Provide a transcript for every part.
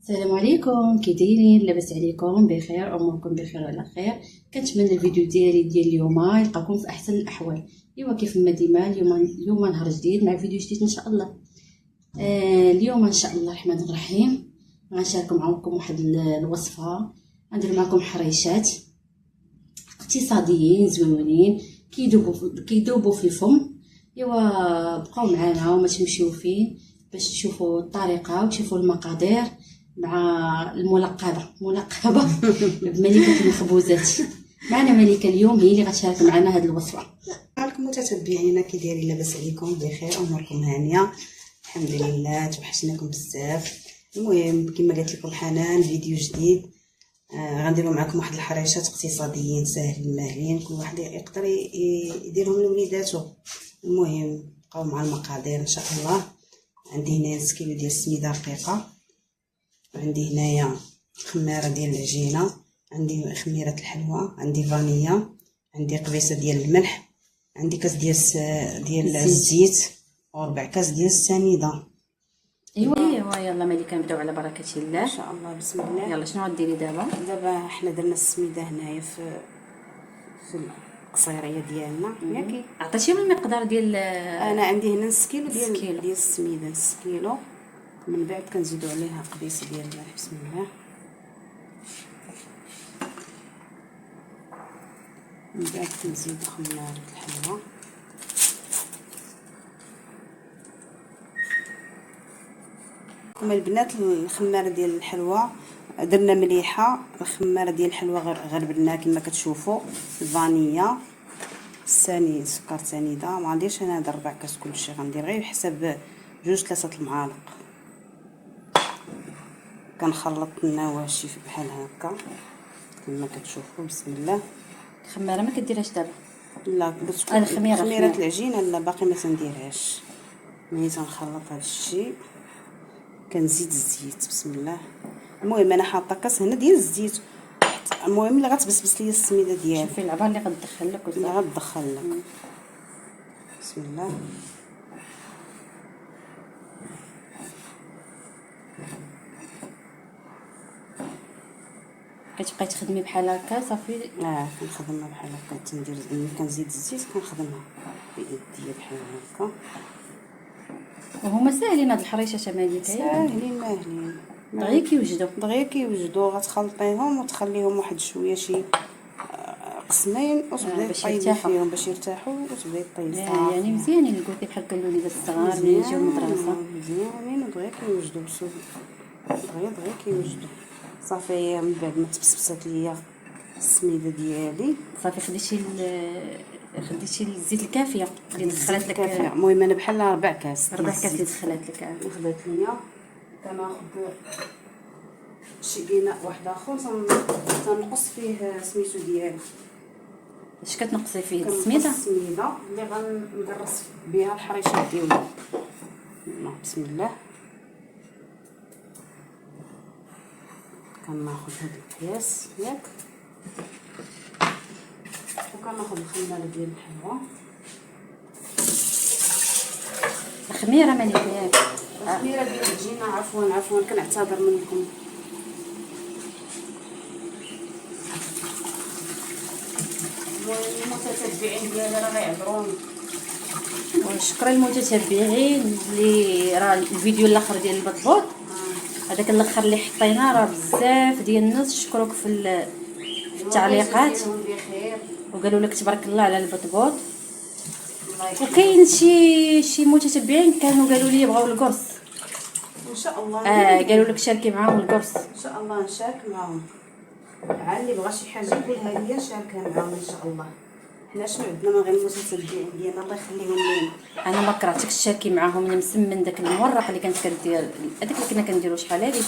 السلام عليكم، كي دايرين؟ لاباس عليكم؟ بخير؟ اموركم بخير وعلى خير. كنتمنى الفيديو ديالي ديال اليوم يلقاكم في احسن الاحوال. ايوا كيف ما ديما اليوم نهار جديد مع فيديو جديد ان شاء الله. اليوم ان شاء الله الرحمن الرحيم غنشارك معكم واحد الوصفه. غندير معكم حريشات اقتصاديين زوينين كيذوبوا في الفم. ايوا بقاو معنا وما تمشيو فين باش تشوفوا الطريقه وتشوفوا المقادير مع الملقبه بملكه المخبوزات. معنا ملكه اليوم هي اللي غتشارك معنا هذه الوصفه. راكم متتبعينا كي دايرين؟ لاباس عليكم؟ بخير؟ اموركم هانيه؟ الحمد لله. توحشناكم بزاف. المهم كما قالت لكم حنان، فيديو جديد. غنديروا معكم واحد الحريشات اقتصاديين ساهلين ماهلين، كل واحد يقدر يديرهم لوليداتو. المهم بقاو مع المقادير ان شاء الله. عندي هنايا 1 كيلو ديال السميده رقيقه، عندي هنايا خماره ديال العجينه، عندي خميره الحلوى، عندي فانيلا، عندي قبيصه ديال الملح، عندي كاس ديال الزيت، وربع كاس ديال السميده. ايوا يلا ملكه نبداو على بركه الله ان شاء الله. بسم الله. يلا شنو غديري دابا حنا درنا السميده هنايا في القصيريه ديالنا ياكي. عطيتيهم المقدار ديال انا عندي هنا 1 كيلو كيلو. ديال السميده، 1 كيلو. من بعد كنزيدوا عليها قبيصه ديال الملح. بسم الله. من بعد كنزيد خماره الحلوى، كما البنات. الخماره ديال الحلوى درنا مليحه، الخماره ديال الحلوى غربلناها كما كتشوفوا. الفانيلا، سكر سنيده. ما غنديرش انا هذا 4 كاس كلشي، غندير غير بحسب 2-3 المعالق. كنخلط النواشف بحال هكا كما كتشوفوا. بسم الله. الخماره ما كديرهاش دابا؟ لا، الخميره العجينه لا، باقي ما تنديرهاش. ملي تنخلط هذا الشيء كنزيد الزيت. بسم الله. المهم انا حاطه كاس هنا ديال الزيت. المهم اللي غتبسبس ليا السميده ديالي. شوفي العبار اللي غتدخل لك اللي غتدخل لك. بسم الله. كتبقاي تخدمي بحال هكا صافي. كنخدمها بحال هكا. تندير ملي كنزيد الزيت كنخدمها بيديا بحال هكا. وهما ساهلين هاد الحريشات مالكه؟ ساهلين ماهلين، دغيا كيوجدوا. غتخلطيهم وتخليهم واحد شويه شي قسمين وتبداي طيبي فيهم باش يرتاحوا وتبداي طيبي. يعني مزيانين قلتي بحال هكا الوليدات الصغار ملي يجيو المدرسه مزيانين ودغيا كيوجدوا. دغيا كيوجدوا. صافي. من بعد ما تبسبسات ليا السميده ديالي صافي خديتي الزيت الكافيه اللي دخلت لك. المهم انا بحال 4 كاس 4 كاس اللي دخلت لك. خدات ليا. كناخذ شي قناء واحد اخر تنقص فيه سميتو ديالي. اش كتنقصي فيه؟ السميده اللي غنقرص بها الحريشات ديالي. بسم الله. كناخذ هاد القياس ياك، وكناخذ الخماره ديال الحلوى. الخميره مالك ياك؟ الخميره ديال العجينه. عفوا كنعتذر منكم. المتتبعين ديالي راه غيعذروني. وشكرا للمتتبعين اللي راه الفيديو الاخر ديال البطبوط هذاك الاخر اللي حطينا راه بزاف ديال الناس شكروك في التعليقات وقالوا لك تبارك الله على البطبوط. وكاين شي متتبعين كانوا قالوا لي بغاو القرص. ان شاء الله. قالوا لك شاركي معاهم القرص. ان شاء الله نشارك معاهم. اللي بغى شي حاجه يقولها لي نشاركها معاهم ان شاء الله. حنا شنو عندنا من غير المتتبعين ديالنا، الله يخليهم لينا. انا ما كرهتكش تشاركي معاهم. انا مسمن داك المورق اللي كانت كدير هذاك اللي كنا كنديرو شحال هادي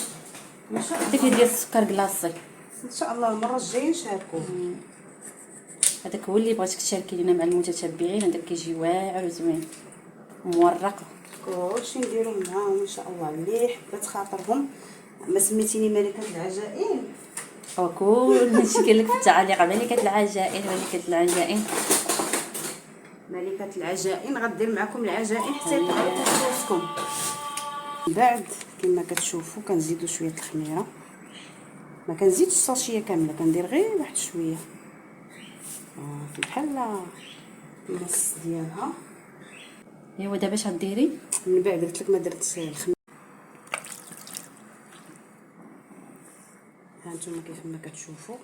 داك ديال السكر كلاصي. ان شاء الله المره الجايه نشاركوا. هذاك هو اللي بغيتك تشاركي لينا مع المتتبعين. هذاك كيجي واعر وزوين مورق. كلشي نديرو معاهم ان شاء الله. اللي حبات خاطرهم. ما سميتيني ملكه العجائن؟ وكل هادشي قال لك في التعاليق ملكه العجائن. ملكه العجائن. غدير معكم العجائن حتى يطلعوا راسكم. بعد كما كتشوفوا كنزيدوا شويه الخميره، ما كنزيدش الصاشيه كامله، كندير غير واحد شويه في بحال النص ديالها. ايوا دابا اش غديري؟ من بعد قلت لك ما درت الخميره. ها نتوما كيف ما كتشوفوا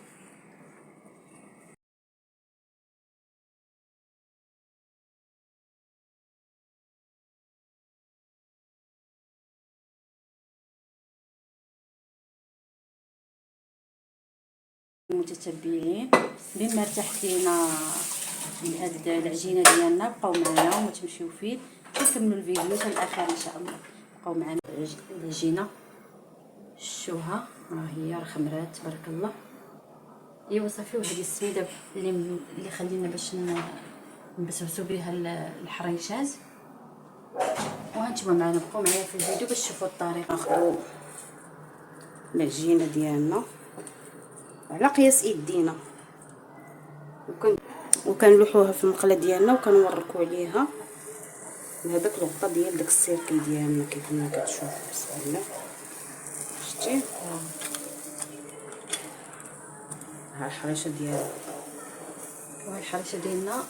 المتتبعين بما ارتحت لينا من هاد العجينه ديالنا، بقاو معنا وما تمشيو فيه، نكملوا الفيديو حتى الاخر ان شاء الله. بقاو معنا العجينه، شوها راه هي راه خمرات تبارك الله. ايوا صافي، وهذه السميده اللي خلينا باش نبسبسوا بها الحريشات. وهانتوما معنا، بقاو معايا في الفيديو باش تشوفوا الطريقه. ناخذوا العجينه ديالنا على قياس ايدينا وكنلوحوها في المقله ديالنا وكنوركوا عليها بهذاك الغطا ديال داك السيركل ديالنا كيف ما كتشوفوا. بسم الله، شتي ها الحريشه ديالها، وهاد الحريشه ديالنا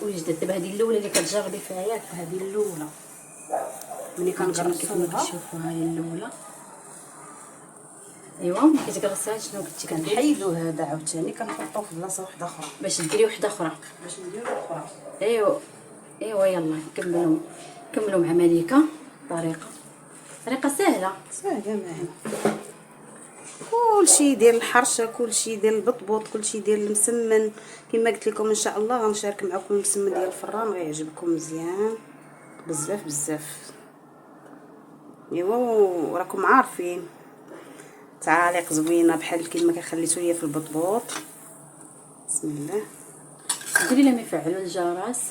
وجدت دابا. هذه الاولى اللي كتجربي فيها ياك، هذه الاولى ملي كنجرب كيف ما كنغرسوها كتشوفوا. هاي الاولى. ايوا ملي كتغرسيها شنو كنتي كندير؟ كنحيدو هذا عاوتاني كنحطوه في بلاصه واحده اخرى باش ديري وحده اخرى. باش نديرو اخرى. ايوا يلا كملوا مع مليكه. طريقه ساهله معنا. كلشي ديال الحرشه، كلشي ديال البطبوط، كلشي ديال المسمن كما قلت لكم. ان شاء الله غنشارك معكم المسمن ديال الفران، غيعجبكم مزيان بزاف بزاف. ايوا وراكم عارفين تعاليق زوينه بحال كيما كنخليتو ليا في البطبوط. بسم الله، ديري لهم يفعلوا الجرس،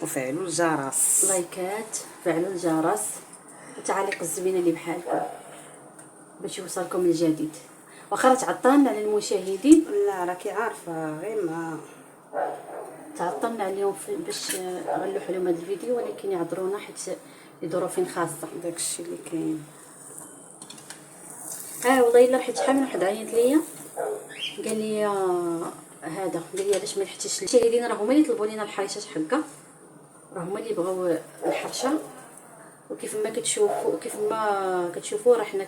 وفعلوا الجرس، لايكات، فعلوا الجرس، التعاليق الزوينه اللي بحالكم باش يوصلكم الجديد. واخا تعطلنا على المشاهدين، لا راكي عارفه غير ما تعطلنا عليهم باش غنلوحوا لهم هذا الفيديو، ولكن يعذرونا حيت لظروف خاصه. داكشي اللي كاين. والله الا حيت شحال من واحد عيط ليا قال لي هذا، قال لي علاش ما لحقتيش. المشاهدين راه هما اللي طلبوا لينا الحريشات حكا، راه هما اللي بغاو الحرشه. وكيف ما كتشوفوا راه حنا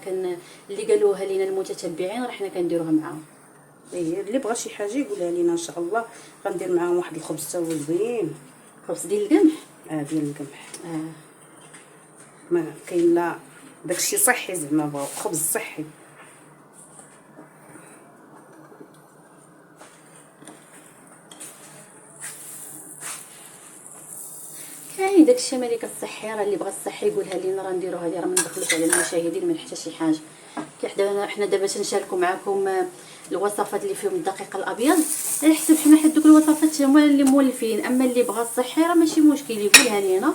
اللي قالوها لينا المتتبعين راه حنا كنديروها معاهم. اللي بغى شي حاجه يقولها لينا ان شاء الله. غندير معاهم واحد الخبز تا هو زوين، خبز ديال القمح. ديال القمح. ما كاين لا داكشي صحي، زعما بغاو خبز صحي. كاين داكشي مليك الصحي، راه اللي بغى الصحي يقولها لينا راه نديروها ليه، راه ما ندخلوش على المشاهدين من حتى شي حاجه. حنا دابا تنشاركوا معكم الوصفات اللي فيهم الدقيق الابيض على حسب حنا حد دوك الوصفات هما اللي مولفين. اما اللي بغى الصحي راه ماشي مشكل يقولها لينا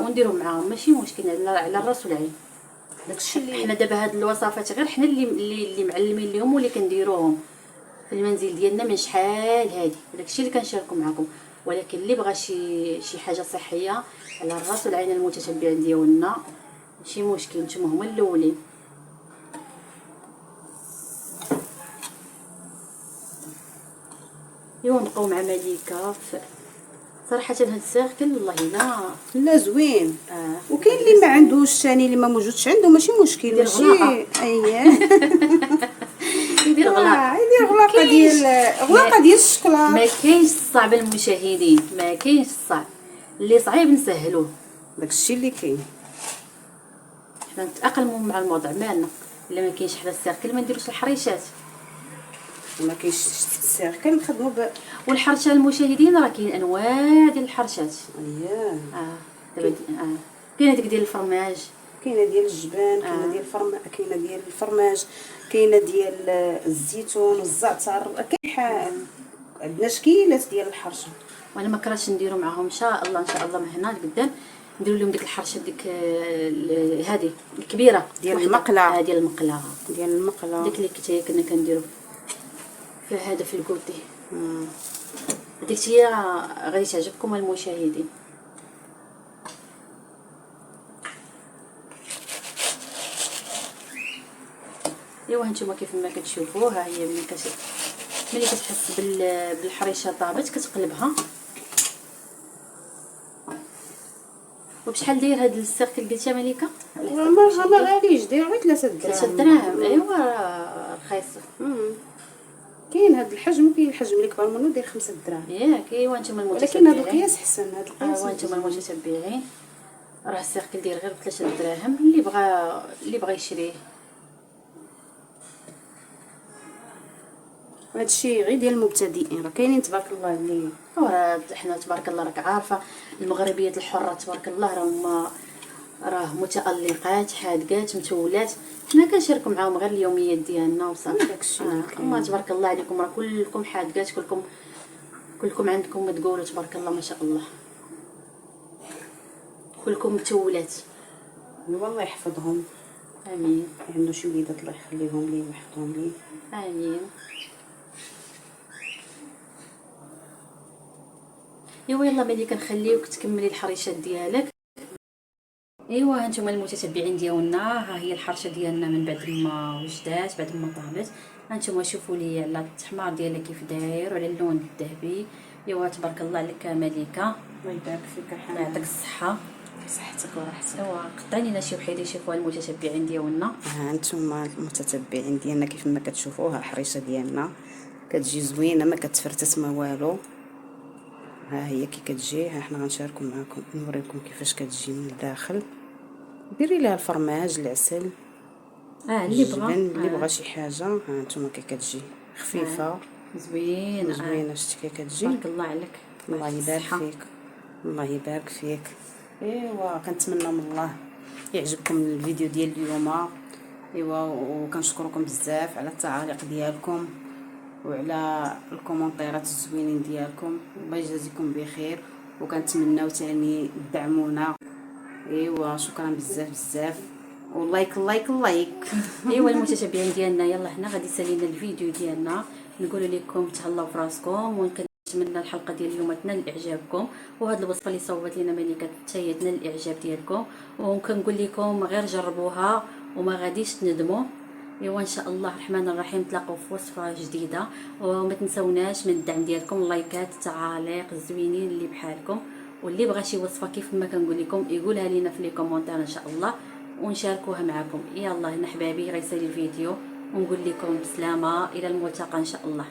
ونديروا معاهم، ماشي مشكل، على الراس والعين. داكشي اللي حنا دابا هاد الوصفات غير حنا اللي معلمين لهم واللي كنديروهم في المنزل ديالنا من شحال هادي. داكشي اللي كنشاركوا معكم. ولكن اللي بغى شي حاجه صحيه على الراس والعين المتتبعين ديالنا ماشي مشكل، نتوما هما الاولين. ايوا نبقاو مع مليكه. صراحه هاد السيركل والله لا زوين. وكاين اللي ما عندوش ثاني، اللي ما موجودش عنده ماشي مشكل، ماشي يدير غلاقه ديال الشكلاط. ما كاينش الصعب المشاهدين، ما كاينش الصعب، اللي صعيب نسهلوه. داكشي اللي كاين. حنا نتاقلموا مع الوضع مالنا. الا ما كاينش حدا السيركل ما نديروش الحريشات. ما كاينش السيركل نخدموا والحرشه المشاهدين راه كاين انواع ديال الحرشات. دابا كاينه ديك ديال الفرماج، كاينه ديال الجبان، كاينه ديال الفرماج، كاينه ديال الزيتون والزعتر. كاين عندنا شكيلات ديال الحرشه. وانا ما كرهتش نديرو معاهم ان شاء الله من هنا لقدام نديروا لهم ديك الحرشه ديك هذه الكبيره ديال المقله. ديال المقله ديك اللي كنا كنديروا في هذا في الكوتي. ديك هي غادي تعجبكم المشاهدين. ايوا هانتوما كيف ما كتشوفوا، ها هي ملي كتحس بالحريشه طابت كتقلبها. وبشحال داير هاد السيركل قلتي مليكه؟ ما غاليش، داير غير 3 دراهم. 3 دراهم. ايوا راه رخيصه. كاين هاد الحجم وكاين الحجم اللي كبر منه داير 5 دراهم ياك. ايوا نتوما ولكن هاد المتتبعين، القياس حسن. هاد القياس نتوما زوين. المتتبعين راه السيركل داير غير 3 دراهم، اللي بغى يشريه. هادشي غير ديال المبتدئين، راه كاينين تبارك الله اللي وراه حنا تبارك الله راك عارفه المغربيات الحرات تبارك الله راه متألقات حادقات متولات. حنا كنشاركوا معاهم غير اليوميات ديالنا وصافي. داكشي الله تبارك الله عليكم، راه كلكم حادقات، كلكم عندكم ما تقولوا تبارك الله ما شاء الله، كلكم متولات. والله يحفظهم. امين عنده شي وليدات الله يخليهم ليه ويحفظهم ليه. امين. ايوا يلا ملي كنخليوك تكملي الحريشات ديالك. ايوا هانتوما المتتبعين ديالنا، ها هي الحرشه ديالنا من بعد ما وجدات، بعد ما طابت. هانتوما شوفوا لي على التحمار ديالها كيف داير وعلى اللون الذهبي. ايوا تبارك الله عليك مليكه، الله يبارك فيك. الله يعطيك الصحه. صحتك وراحتك. ايوا قطعي لنا شي وحيده شوفوا المتتبعين ديالنا. ها انتم المتتبعين ديالنا كيف ما كتشوفوها الحريشه ديالنا كتجي زوينه، ما كتفرتت ما والو. ها هي كي كتجي. ها حنا غنشاركوا معكم نوريكم كيفاش كتجي من الداخل. ديري لها الفرماج، العسل، اللي بغى اللي بغى شي حاجه. ها انتم كي كتجي خفيفه زوينه زوينه. شتي كي كتجي. تبارك الله عليك. الله يبارك فيك. الله يبارك فيك. ايوا كنتمنى من الله يعجبكم الفيديو ديال اليوم. ايوا وكنشكركم بزاف على التعاليق ديالكم وعلى الكومونطيرات الزوينين ديالكم. الله يجازيكم بخير، وكنتمناو تاني تدعمونا. ايوا شكرا بزاف بزاف، ولايك لايك لايك. ايوا المتتبعين ديالنا يلا حنا غادي سالينا الفيديو ديالنا، نقول لكم تهلاو في راسكم، ونتمنى الحلقه ديال اليوم تنال اعجابكم، وهاد الوصفه اللي صوبت لنا مليكه حتى هي تنال الاعجاب ديالكم، وكنقول لكم غير جربوها وما غاديش تندموا. ايوا ان شاء الله الرحمن الرحيم نتلاقاو في وصفه جديده، وما تنسوناش من الدعم ديالكم، اللايكات التعاليق الزوينين اللي بحالكم. واللي بغى شي وصفه كيف ما كنقول لكم يقولها لينا في لي كومونتير ان شاء الله ونشاركوها معكم. يلا هنا حبايبي غيسالي الفيديو ونقول لكم بسلامه الى الملتقى ان شاء الله.